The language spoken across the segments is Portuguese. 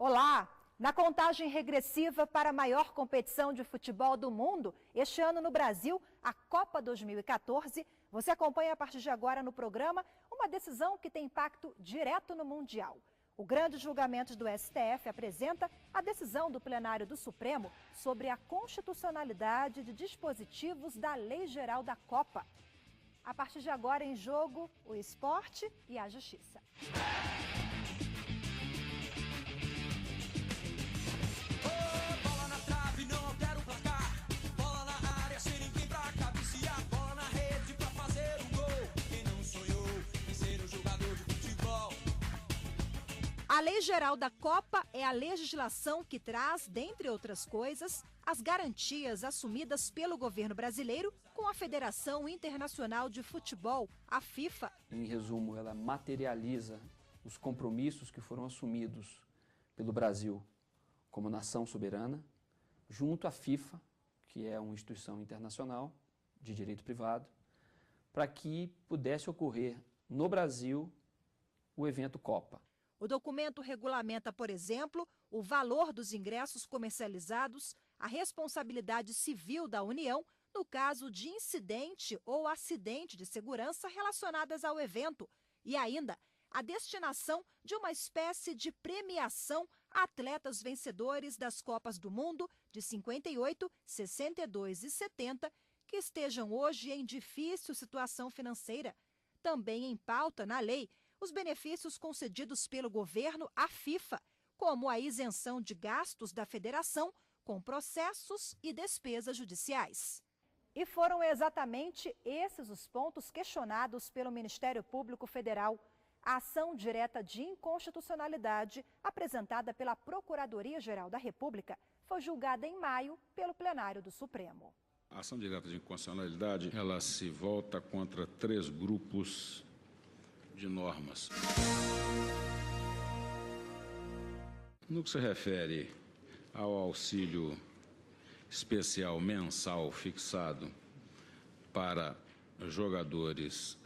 Olá! Na contagem regressiva para a maior competição de futebol do mundo, este ano no Brasil, a Copa 2014, você acompanha a partir de agora no programa uma decisão que tem impacto direto no Mundial. O grande julgamento do STF apresenta a decisão do plenário do Supremo sobre a constitucionalidade de dispositivos da Lei Geral da Copa. A partir de agora em jogo, o esporte e a justiça. A Lei Geral da Copa é a legislação que traz, dentre outras coisas, as garantias assumidas pelo governo brasileiro com a Federação Internacional de Futebol, a FIFA. Em resumo, ela materializa os compromissos que foram assumidos pelo Brasil como nação soberana, junto à FIFA, que é uma instituição internacional de direito privado, para que pudesse ocorrer no Brasil o evento Copa. O documento regulamenta, por exemplo, o valor dos ingressos comercializados, a responsabilidade civil da União no caso de incidente ou acidente de segurança relacionadas ao evento e ainda a destinação de uma espécie de premiação a atletas vencedores das Copas do Mundo de 58, 62 e 70 que estejam hoje em difícil situação financeira. Também em pauta na lei os benefícios concedidos pelo governo à FIFA, como a isenção de gastos da federação com processos e despesas judiciais. E foram exatamente esses os pontos questionados pelo Ministério Público Federal. A ação direta de inconstitucionalidade apresentada pela Procuradoria-Geral da República foi julgada em maio pelo plenário do Supremo. A ação direta de inconstitucionalidade, ela se volta contra 3 grupos de normas. No que se refere ao auxílio especial mensal fixado para jogadores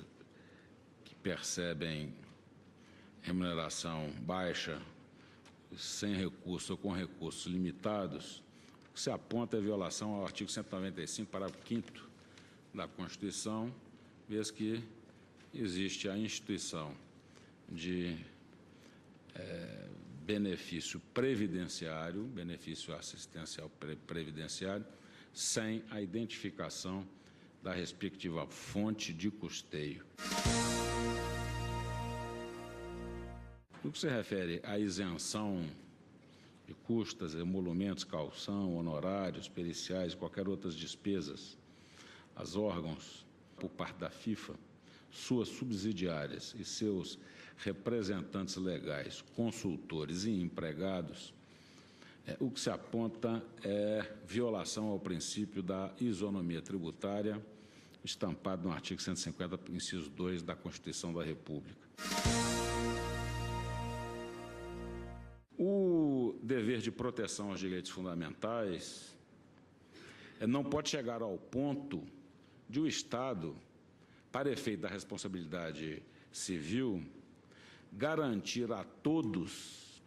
que percebem remuneração baixa, sem recurso ou com recursos limitados, o que se aponta é violação ao artigo 195, parágrafo 5º da Constituição, vez que existe a instituição de benefício previdenciário, benefício assistencial previdenciário, sem a identificação da respectiva fonte de custeio. No que se refere à isenção de custas, emolumentos, calção, honorários, periciais e qualquer outras despesas aos órgãos por parte da FIFA, suas subsidiárias e seus representantes legais, consultores e empregados, o que se aponta é violação ao princípio da isonomia tributária, estampado no artigo 150, inciso 2 da Constituição da República. O dever de proteção aos direitos fundamentais não pode chegar ao ponto de o Estado, para efeito da responsabilidade civil, garantir a todos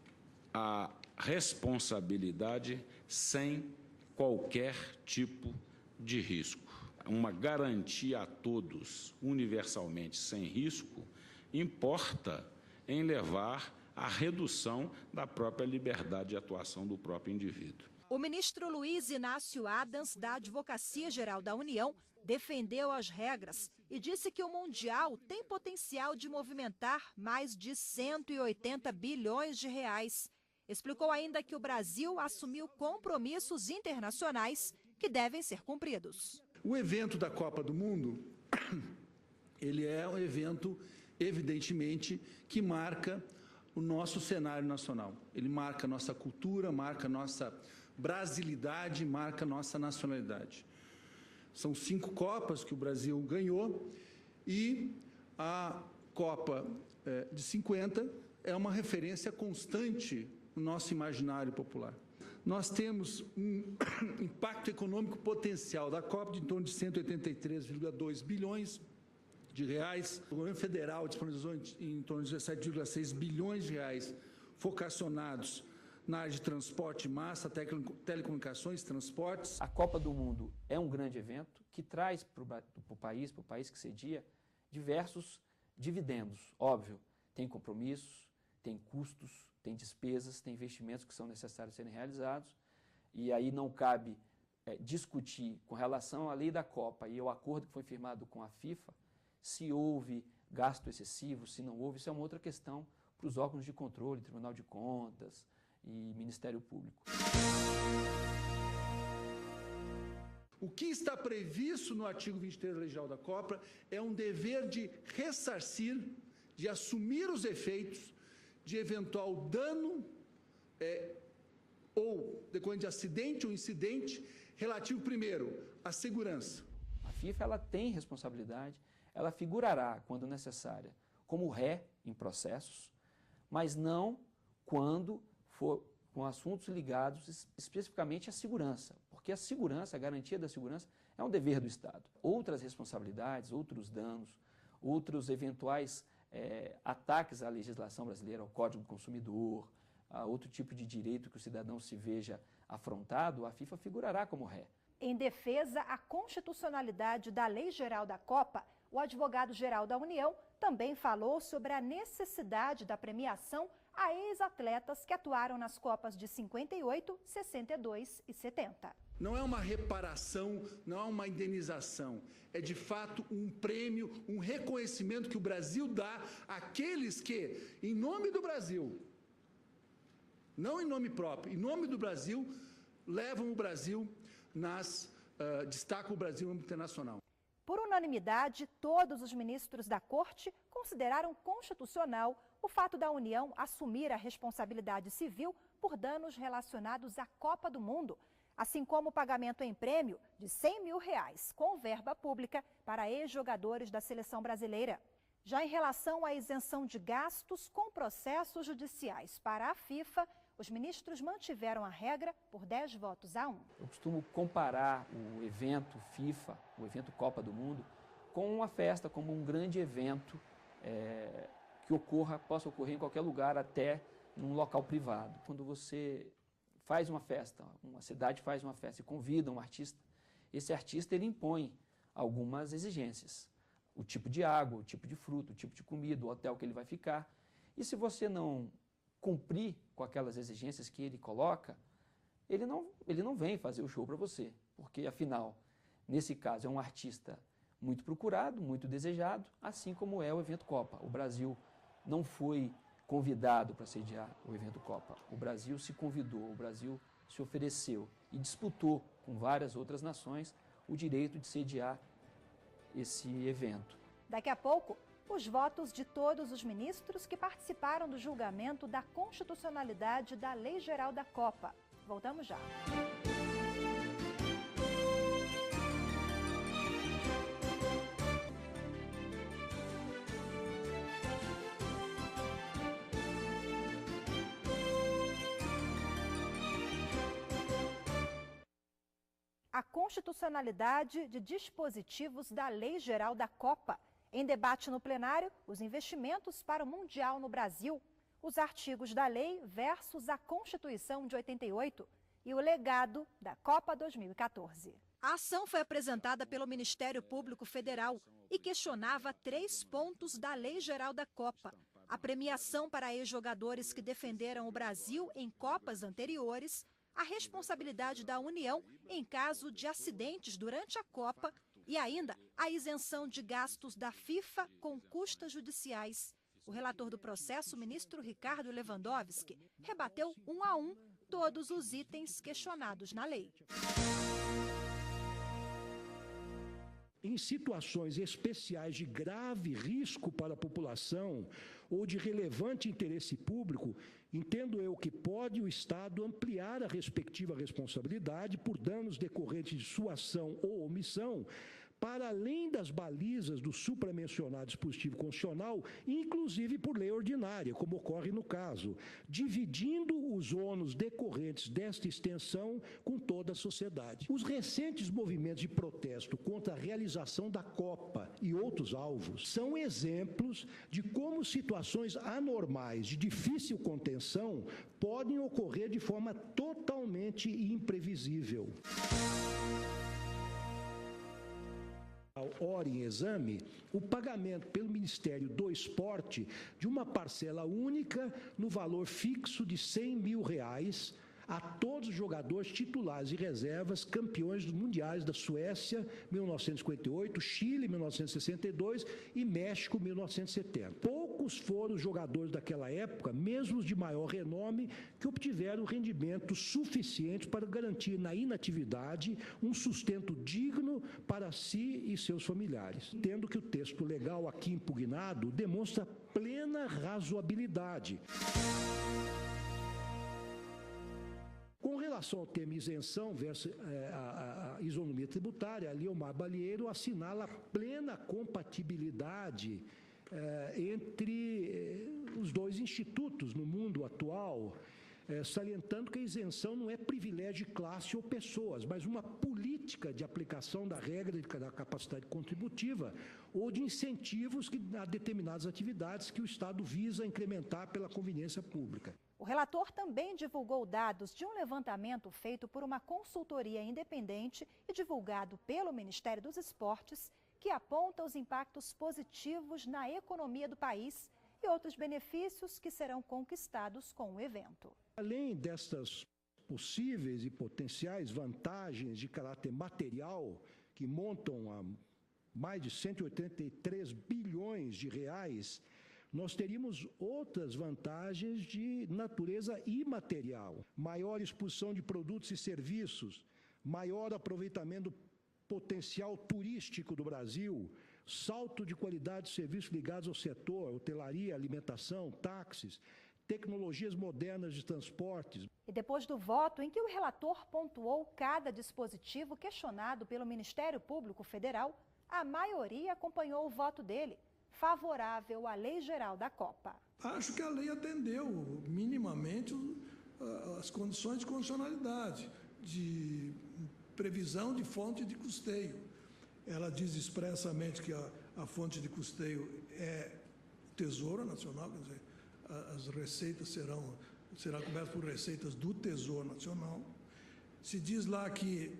a responsabilidade sem qualquer tipo de risco. Uma garantia a todos, universalmente sem risco, importa em levar à redução da própria liberdade de atuação do próprio indivíduo. O ministro Luiz Inácio Adams, da Advocacia Geral da União, defendeu as regras e disse que o Mundial tem potencial de movimentar mais de 180 bilhões de reais. Explicou ainda que o Brasil assumiu compromissos internacionais que devem ser cumpridos. O evento da Copa do Mundo, ele é um evento, evidentemente, que marca o nosso cenário nacional. Ele marca a nossa cultura, marca a nossa brasilidade, marca a nossa nacionalidade. São 5 Copas que o Brasil ganhou e a Copa de 50 é uma referência constante no nosso imaginário popular. Nós temos um impacto econômico potencial da Copa de em torno de 183,2 bilhões de reais. O governo federal disponibilizou em torno de 17,6 bilhões de reais focacionados na área de transporte, massa, telecomunicações, transportes. A Copa do Mundo é um grande evento que traz para o país que cedia, diversos dividendos. Óbvio, tem compromissos, tem custos, tem despesas, tem investimentos que são necessários serem realizados, e aí não cabe discutir com relação à lei da Copa e ao acordo que foi firmado com a FIFA, se houve gasto excessivo, se não houve, isso é uma outra questão para os órgãos de controle, Tribunal de Contas e Ministério Público. O que está previsto no artigo 23 da Lei Geral da Copa é um dever de ressarcir, de assumir os efeitos de eventual dano ou decorrente de acidente ou incidente relativo, primeiro, à segurança. A FIFA ela tem responsabilidade, ela figurará, quando necessária, como ré em processos, mas não quando for com assuntos ligados especificamente à segurança, porque a segurança, a garantia da segurança é um dever do Estado. Outras responsabilidades, outros danos, outros eventuais ataques à legislação brasileira, ao Código do Consumidor, a outro tipo de direito que o cidadão se veja afrontado, a FIFA figurará como ré. Em defesa à constitucionalidade da Lei Geral da Copa, o advogado-geral da União também falou sobre a necessidade da premiação a ex-atletas que atuaram nas Copas de 58, 62 e 70. Não é uma reparação, não é uma indenização, é de fato um prêmio, um reconhecimento que o Brasil dá àqueles que, em nome do Brasil, não em nome próprio, em nome do Brasil, levam o Brasil destacam o Brasil no âmbito internacional. Por unanimidade, todos os ministros da Corte consideraram constitucional o fato da União assumir a responsabilidade civil por danos relacionados à Copa do Mundo, assim como o pagamento em prêmio de R$100 mil com verba pública para ex-jogadores da seleção brasileira. Já em relação à isenção de gastos com processos judiciais para a FIFA, os ministros mantiveram a regra por 10 votos a 1. Eu costumo comparar o evento FIFA, o evento Copa do Mundo, com uma festa, como um grande evento que possa ocorrer em qualquer lugar, até num local privado. Quando você faz uma festa, uma cidade faz uma festa e convida um artista, esse artista ele impõe algumas exigências. O tipo de água, o tipo de fruta, o tipo de comida, o hotel que ele vai ficar. E se você não cumprir com aquelas exigências que ele coloca, ele não vem fazer o show para você, porque afinal, nesse caso, é um artista muito procurado, muito desejado, assim como é o evento Copa. O Brasil não foi convidado para sediar o evento Copa. O Brasil se convidou, o Brasil se ofereceu e disputou com várias outras nações o direito de sediar esse evento. Daqui a pouco, os votos de todos os ministros que participaram do julgamento da constitucionalidade da Lei Geral da Copa. Voltamos já. A constitucionalidade de dispositivos da Lei Geral da Copa. Em debate no plenário, os investimentos para o Mundial no Brasil, os artigos da lei versus a Constituição de 88 e o legado da Copa 2014. A ação foi apresentada pelo Ministério Público Federal e questionava 3 pontos da Lei Geral da Copa. A premiação para ex-jogadores que defenderam o Brasil em Copas anteriores, a responsabilidade da União em caso de acidentes durante a Copa e ainda a isenção de gastos da FIFA com custas judiciais. O relator do processo, o ministro Ricardo Lewandowski, rebateu 1 a 1 todos os itens questionados na lei. Em situações especiais de grave risco para a população ou de relevante interesse público, entendo eu que pode o Estado ampliar a respectiva responsabilidade por danos decorrentes de sua ação ou omissão para além das balizas do supramencionado dispositivo constitucional, inclusive por lei ordinária, como ocorre no caso, dividindo os ônus decorrentes desta extensão com toda a sociedade. Os recentes movimentos de protesto contra a realização da Copa e outros alvos são exemplos de como situações anormais de difícil contenção podem ocorrer de forma totalmente imprevisível. Hora em exame, o pagamento pelo Ministério do Esporte de uma parcela única no valor fixo de R$100 mil a todos os jogadores titulares e reservas campeões dos mundiais da Suécia, 1958, Chile, 1962 e México, 1970. Poucos foram os jogadores daquela época, mesmo os de maior renome, que obtiveram rendimentos suficientes para garantir na inatividade um sustento digno para si e seus familiares. Tendo que o texto legal aqui impugnado demonstra plena razoabilidade. Com relação ao tema isenção versus a isonomia tributária, a Liomar Balieiro assinala plena compatibilidade entre os dois institutos no mundo atual, salientando que a isenção não é privilégio de classe ou pessoas, mas uma política de aplicação da regra da capacidade contributiva ou de incentivos a determinadas atividades que o Estado visa incrementar pela conveniência pública. O relator também divulgou dados de um levantamento feito por uma consultoria independente e divulgado pelo Ministério dos Esportes, que aponta os impactos positivos na economia do país e outros benefícios que serão conquistados com o evento. Além destas possíveis e potenciais vantagens de caráter material, que montam a mais de 183 bilhões de reais, nós teríamos outras vantagens de natureza imaterial, maior exposição de produtos e serviços, maior aproveitamento do potencial turístico do Brasil, salto de qualidade de serviços ligados ao setor, hotelaria, alimentação, táxis, tecnologias modernas de transportes. E depois do voto, em que o relator pontuou cada dispositivo questionado pelo Ministério Público Federal, a maioria acompanhou o voto dele, favorável à Lei Geral da Copa. Acho que a lei atendeu minimamente as condições de constitucionalidade, de previsão de fonte de custeio. Ela diz expressamente que a fonte de custeio é o Tesouro Nacional, quer dizer, as receitas serão cobertas por receitas do Tesouro Nacional. Se diz lá que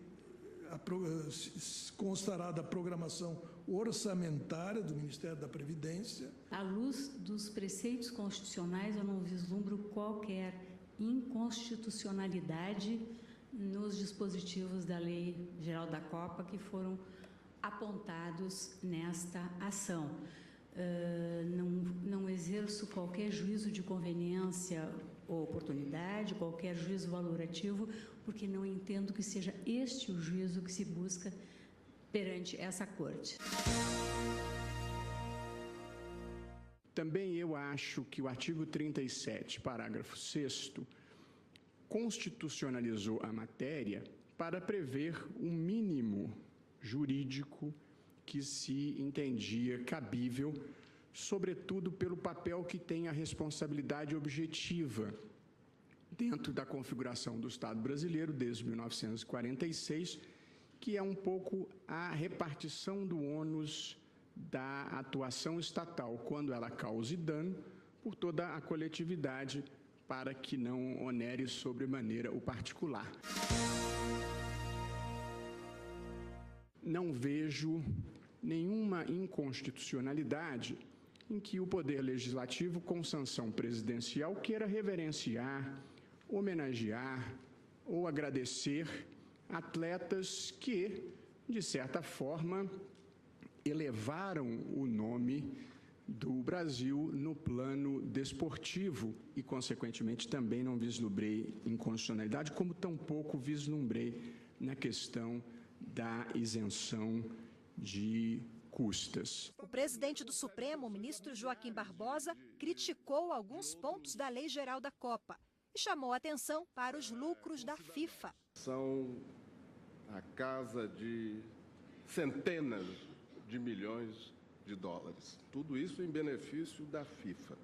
constará da programação orçamentária do Ministério da Previdência. À luz dos preceitos constitucionais, eu não vislumbro qualquer inconstitucionalidade nos dispositivos da Lei Geral da Copa que foram apontados nesta ação. Não exerço qualquer juízo de conveniência ou oportunidade, qualquer juízo valorativo, porque não entendo que seja este o juízo que se busca perante essa Corte. Também eu acho que o artigo 37, parágrafo 6º, constitucionalizou a matéria para prever um mínimo jurídico que se entendia cabível, sobretudo pelo papel que tem a responsabilidade objetiva dentro da configuração do Estado brasileiro desde 1946, que é um pouco a repartição do ônus da atuação estatal, quando ela cause dano, por toda a coletividade, para que não onere sobremaneira o particular. Não vejo nenhuma inconstitucionalidade em que o Poder Legislativo, com sanção presidencial, queira reverenciar, homenagear ou agradecer atletas que, de certa forma, elevaram o nome do Brasil no plano desportivo e, consequentemente, também não vislumbrei inconstitucionalidade, como tampouco vislumbrei na questão da isenção de custas. O presidente do Supremo, o ministro Joaquim Barbosa, criticou alguns pontos da Lei Geral da Copa e chamou a atenção para os lucros da FIFA. São a casa de centenas de milhões de dólares. Tudo isso em benefício da FIFA.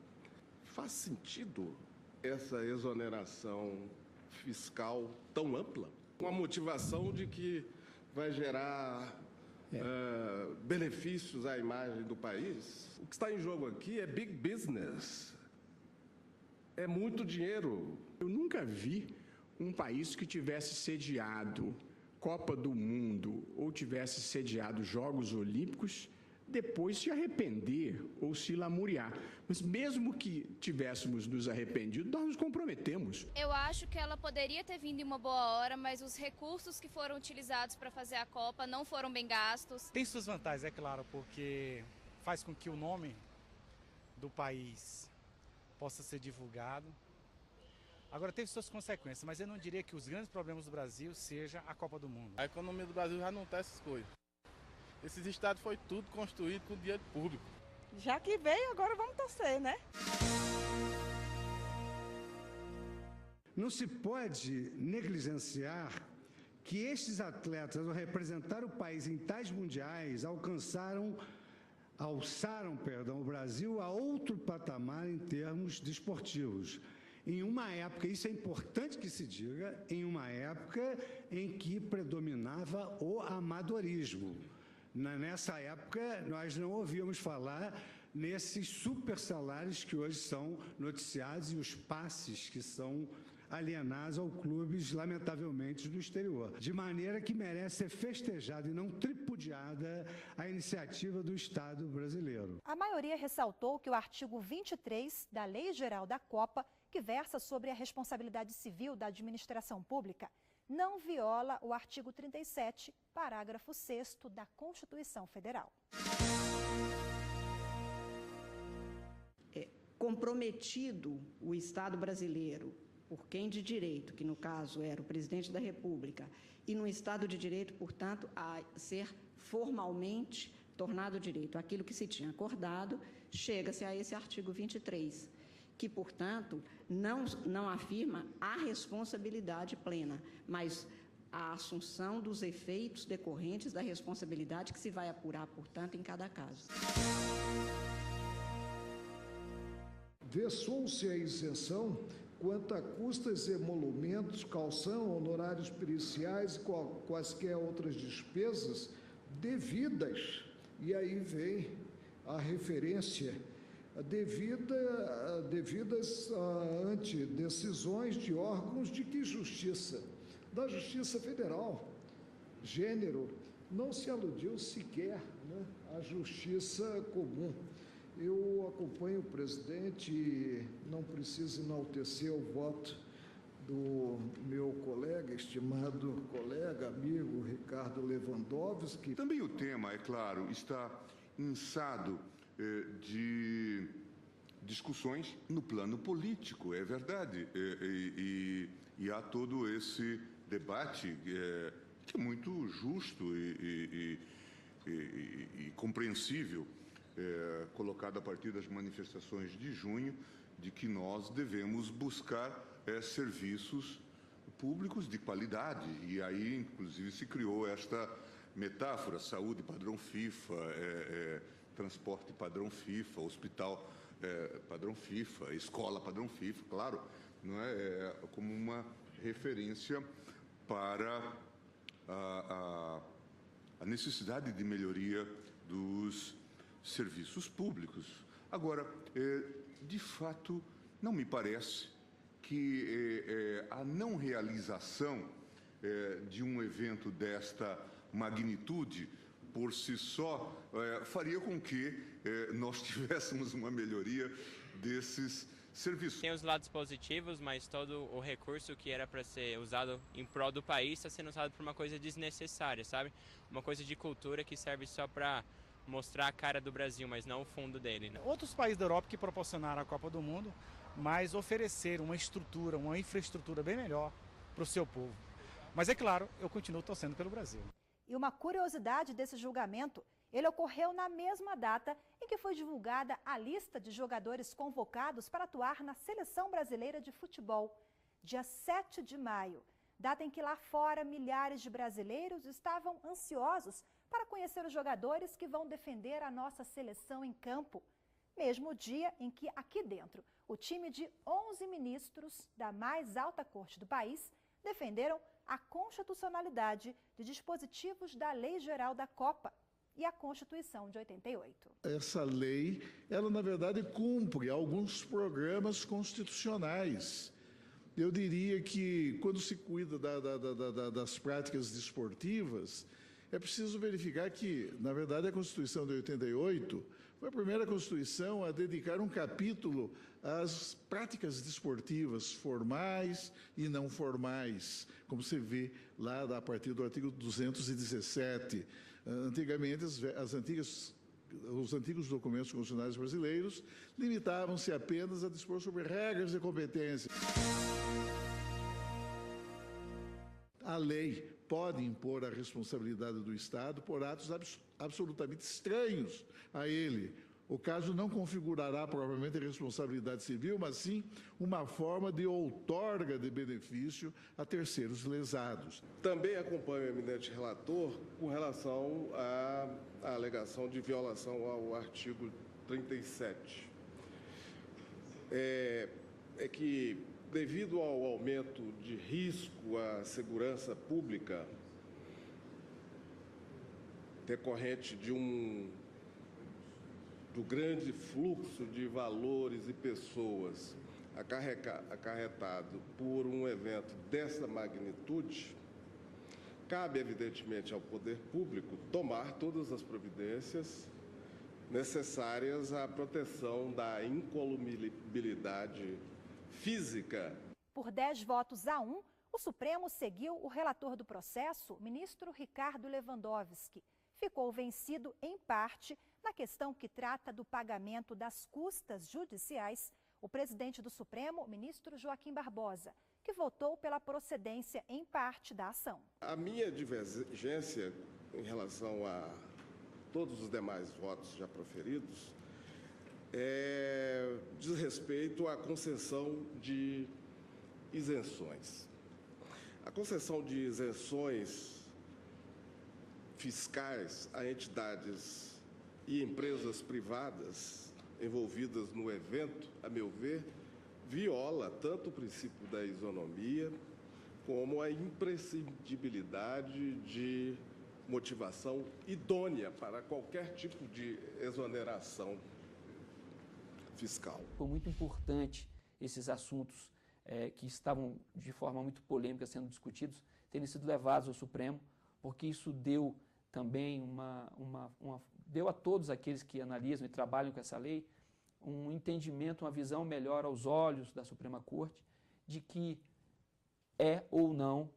Faz sentido essa exoneração fiscal tão ampla? Com a motivação de que vai gerar benefícios à imagem do país? O que está em jogo aqui é big business. É muito dinheiro. Eu nunca vi um país que tivesse sediado Copa do Mundo ou tivesse sediado Jogos Olímpicos depois se arrepender ou se lamuriar. Mas mesmo que tivéssemos nos arrependido, nós nos comprometemos. Eu acho que ela poderia ter vindo em uma boa hora, mas os recursos que foram utilizados para fazer a Copa não foram bem gastos. Tem suas vantagens, é claro, porque faz com que o nome do país possa ser divulgado. Agora, teve suas consequências, mas eu não diria que os grandes problemas do Brasil seja a Copa do Mundo. A economia do Brasil já não está essas coisas. Esses estados foi tudo construído com dinheiro público. Já que veio, agora vamos torcer, né? Não se pode negligenciar que estes atletas, ao representar o país em tais mundiais, alçaram o Brasil a outro patamar em termos desportivos. Em uma época, isso é importante que se diga, em uma época em que predominava o amadorismo. Nessa época, nós não ouvíamos falar nesses super salários que hoje são noticiados e os passes que são alienados aos clubes, lamentavelmente, do exterior. De maneira que merece ser festejada e não tripudiada a iniciativa do Estado brasileiro. A maioria ressaltou que o artigo 23 da Lei Geral da Copa, que versa sobre a responsabilidade civil da administração pública, não viola o artigo 37, parágrafo 6º da Constituição Federal. Comprometido o Estado brasileiro, por quem de direito, que no caso era o presidente da República, e no Estado de Direito, portanto, a ser formalmente tornado direito aquilo que se tinha acordado, chega-se a esse artigo 23, que, portanto, não afirma a responsabilidade plena, mas a assunção dos efeitos decorrentes da responsabilidade que se vai apurar, portanto, em cada caso. Versou-se a isenção quanto a custas e emolumentos, calção, honorários periciais e quaisquer outras despesas devidas. E aí vem a referência devidas ante decisões de órgãos de que justiça? Da Justiça Federal. Gênero, não se aludiu sequer, né, à justiça comum. Eu acompanho o presidente e não preciso enaltecer o voto do meu colega, estimado colega, amigo Ricardo Lewandowski. Também o tema, é claro, está inçado de discussões no plano político, é verdade, e há todo esse debate que é muito justo e compreensível, colocado a partir das manifestações de junho, de que nós devemos buscar serviços públicos de qualidade, e aí inclusive se criou esta metáfora: saúde padrão FIFA, transporte padrão FIFA, hospital padrão FIFA, escola padrão FIFA, claro, não é? Como uma referência para a necessidade de melhoria dos serviços públicos. Agora, de fato, não me parece que a não realização de um evento desta magnitude por si só faria com que nós tivéssemos uma melhoria desses serviços. Tem os lados positivos, mas todo o recurso que era para ser usado em prol do país está sendo usado por uma coisa desnecessária, sabe? Uma coisa de cultura que serve só para mostrar a cara do Brasil, mas não o fundo dele, né? Outros países da Europa que proporcionaram a Copa do Mundo, mas ofereceram uma estrutura, uma infraestrutura bem melhor para o seu povo. Mas é claro, eu continuo torcendo pelo Brasil. E uma curiosidade desse julgamento, ele ocorreu na mesma data em que foi divulgada a lista de jogadores convocados para atuar na Seleção Brasileira de Futebol, dia 7 de maio, data em que lá fora milhares de brasileiros estavam ansiosos para conhecer os jogadores que vão defender a nossa seleção em campo. Mesmo dia em que, aqui dentro, o time de 11 ministros da mais alta corte do país defenderam a constitucionalidade de dispositivos da Lei Geral da Copa e a Constituição de 88. Essa lei, ela na verdade cumpre alguns programas constitucionais. Eu diria que quando se cuida das práticas desportivas, é preciso verificar que, na verdade, a Constituição de 88 foi a primeira Constituição a dedicar um capítulo às práticas desportivas formais e não formais, como se vê lá a partir do artigo 217. Antigamente, os antigos documentos constitucionais brasileiros limitavam-se apenas a dispor sobre regras de competência. A lei pode impor a responsabilidade do Estado por atos absolutamente estranhos a ele. O caso não configurará propriamente responsabilidade civil, mas sim uma forma de outorga de benefício a terceiros lesados. Também acompanho o eminente relator com relação à alegação de violação ao artigo 37. É que, devido ao aumento de risco à segurança pública decorrente do grande fluxo de valores e pessoas acarretado por um evento dessa magnitude, cabe, evidentemente, ao poder público tomar todas as providências necessárias à proteção da incolumibilidade física. Por 10 votos a 1, o Supremo seguiu o relator do processo, o ministro Ricardo Lewandowski. Ficou vencido, em parte, na questão que trata do pagamento das custas judiciais, o presidente do Supremo, o ministro Joaquim Barbosa, que votou pela procedência, em parte, da ação. A minha divergência em relação a todos os demais votos já proferidos diz respeito à concessão de isenções. A concessão de isenções fiscais a entidades e empresas privadas envolvidas no evento, a meu ver, viola tanto o princípio da isonomia como a imprescindibilidade de motivação idônea para qualquer tipo de exoneração fiscal. Foi muito importante esses assuntos que estavam de forma muito polêmica sendo discutidos terem sido levados ao Supremo, porque isso deu também deu a todos aqueles que analisam e trabalham com essa lei um entendimento, uma visão melhor aos olhos da Suprema Corte de que é ou não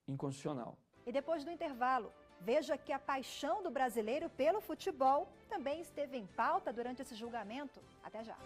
inconstitucional. E depois do intervalo, veja que a paixão do brasileiro pelo futebol também esteve em pauta durante esse julgamento. Até já.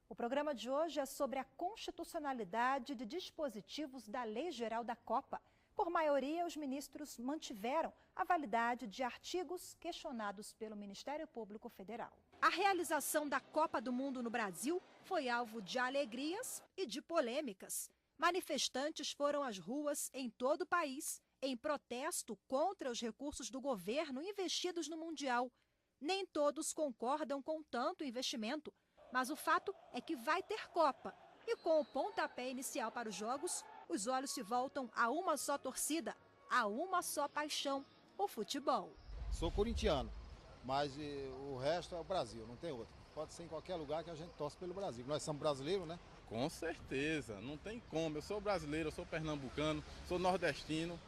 O programa de hoje é sobre a constitucionalidade de dispositivos da Lei Geral da Copa. Por maioria, os ministros mantiveram a validade de artigos questionados pelo Ministério Público Federal. A realização da Copa do Mundo no Brasil foi alvo de alegrias e de polêmicas. Manifestantes foram às ruas em todo o país em protesto contra os recursos do governo investidos no Mundial. Nem todos concordam com tanto investimento, mas o fato é que vai ter Copa. E com o pontapé inicial para os jogos, os olhos se voltam a uma só torcida, a uma só paixão, o futebol. Sou corintiano, mas o resto é o Brasil, não tem outro. Pode ser em qualquer lugar que a gente torce pelo Brasil. Nós somos brasileiros, né? Com certeza, não tem como. Eu sou brasileiro, eu sou pernambucano, sou nordestino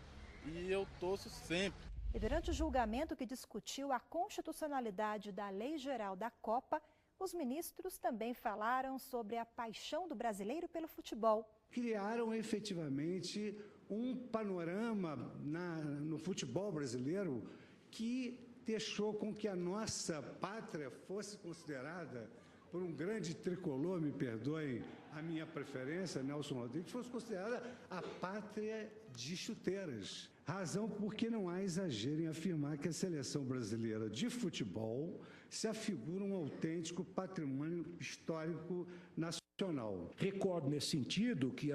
e eu torço sempre. E durante o julgamento que discutiu a constitucionalidade da Lei Geral da Copa, os ministros também falaram sobre a paixão do brasileiro pelo futebol. Criaram efetivamente um panorama no futebol brasileiro que deixou com que a nossa pátria fosse considerada, por um grande tricolor, me perdoem a minha preferência, Nelson Rodrigues, fosse considerada a pátria de chuteiras. Razão porque não há exagero em afirmar que a seleção brasileira de futebol se afigura um autêntico patrimônio histórico nacional. Recordo nesse sentido que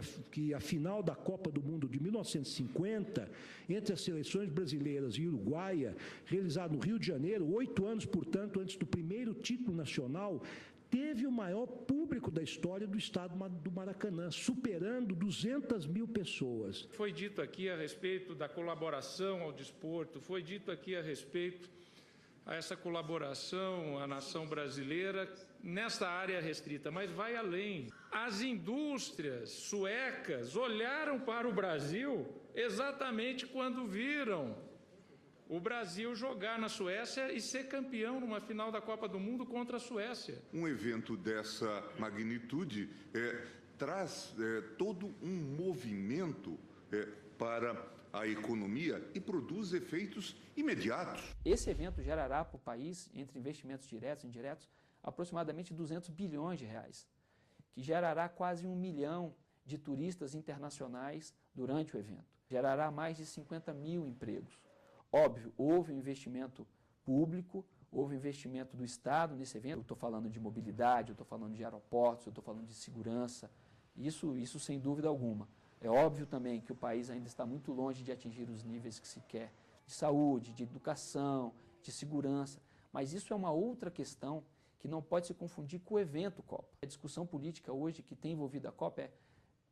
a final da Copa do Mundo de 1950, entre as seleções brasileiras e uruguaia, realizada no Rio de Janeiro, 8 anos, portanto, antes do primeiro título nacional, teve o maior público da história do estado do Maracanã, superando 200 mil pessoas. Foi dito aqui a respeito da colaboração ao desporto, foi dito aqui a respeito a essa colaboração à nação brasileira nesta área restrita, mas vai além. As indústrias suecas olharam para o Brasil exatamente quando viram o Brasil jogar na Suécia e ser campeão numa final da Copa do Mundo contra a Suécia. Um evento dessa magnitude traz todo um movimento para a economia e produz efeitos imediatos. Esse evento gerará para o país, entre investimentos diretos e indiretos, aproximadamente 200 bilhões de reais, que gerará quase 1 milhão de turistas internacionais durante o evento. Gerará mais de 50 mil empregos. Óbvio, houve um investimento público, houve um investimento do Estado nesse evento. Eu estou falando de mobilidade, eu estou falando de aeroportos, eu estou falando de segurança, isso sem dúvida alguma. É óbvio também que o país ainda está muito longe de atingir os níveis que se quer de saúde, de educação, de segurança, mas isso é uma outra questão que não pode se confundir com o evento Copa. A discussão política hoje que tem envolvido a Copa é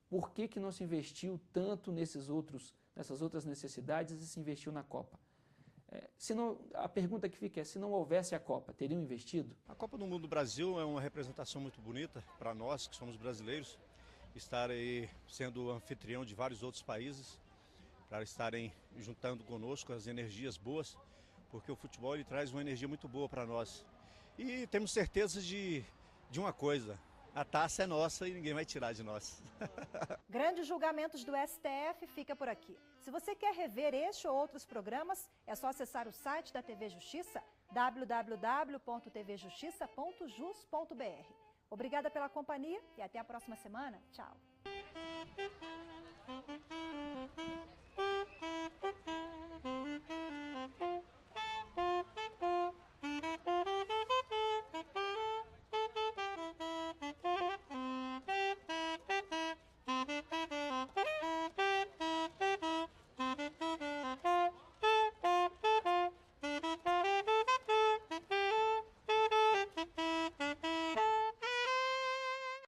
por que não se investiu tanto nessas outras necessidades e se investiu na Copa. A pergunta que fica é, se não houvesse a Copa, teriam investido? A Copa do Mundo do Brasil é uma representação muito bonita para nós, que somos brasileiros, estar aí sendo anfitrião de vários outros países, para estarem juntando conosco as energias boas, porque o futebol ele traz uma energia muito boa para nós. E temos certeza de uma coisa, a taça é nossa e ninguém vai tirar de nós. Grandes julgamentos do STF fica por aqui. Se você quer rever este ou outros programas, é só acessar o site da TV Justiça, www.tvjustiça.jus.br. Obrigada pela companhia e até a próxima semana. Tchau.